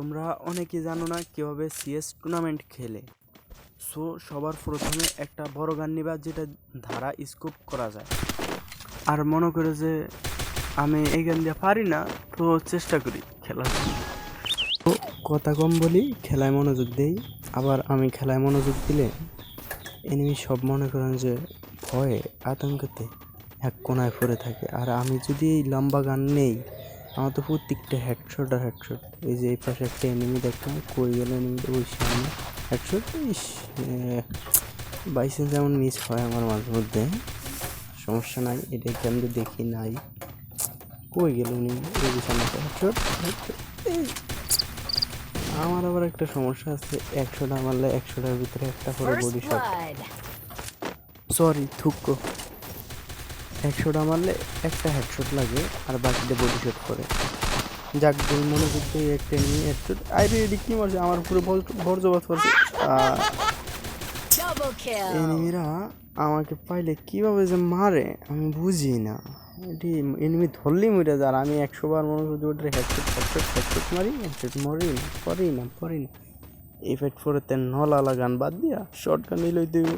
তোমরা অনেকে জানো না কিভাবে সিএস টুর্নামেন্ট খেলে। সো সবার প্রথমে একটা বড় গান নিবা যেটা ধারা স্কোপ করা যায়। আর মনে করে যে আমি এই গান দিয়ে পারি না, তো চেষ্টা করি খেলার জন্য। তো কথা কম বলি, খেলায় মনোযোগ দেই। আবার আমি খেলায় মনোযোগ দিলে এনিমি সব মনে করেন যে ভয়ে আতঙ্কতে এক কোনায় পড়ে থাকে। আর আমি যদি এই লম্বা গান নেই, আমার তো প্রত্যেকটা হেডশট আর হেডশট। এই যে এই পাশে একটা এনিমি দেখলাম, কই গেল এনিমিটা, ওই সামনে হেডশট। ইস, বাইসেন্স যেমন মিস হয় আমার মাঝে মধ্যে, সমস্যা নাই, এটা কেমন দেখি নাই। কই গেল এনিমি, এই যে সামনে হেডশট। আমার আবার একটা সমস্যা আছে, 100টা মারলে 100টার ভিতরে একটা করে বডি শট, সরি থুক্কো, 100টা মারলে একটা হেডশট লাগে আর বাকিটা বডি শট করে। যাক, দুই মনে করতে একটা নিয়ে হেডশট। আরে এটি কি মারছে, আমার পুরো বর্জবাদ করছে। এনিমিরা আমাকে পাইলে কিভাবে যে মারে আমি বুঝি না। এটি এনিমি ধরলেই মরে যায়, আর আমি 100বার মনে করতে ওটার হেডশট হেডশট হেডশট মারি, হেডশট মরি না, পরি না। এফেক্ট ফোরেতে নলা লাগান বাদ দিয়া শর্ট গান নিলেই দেব।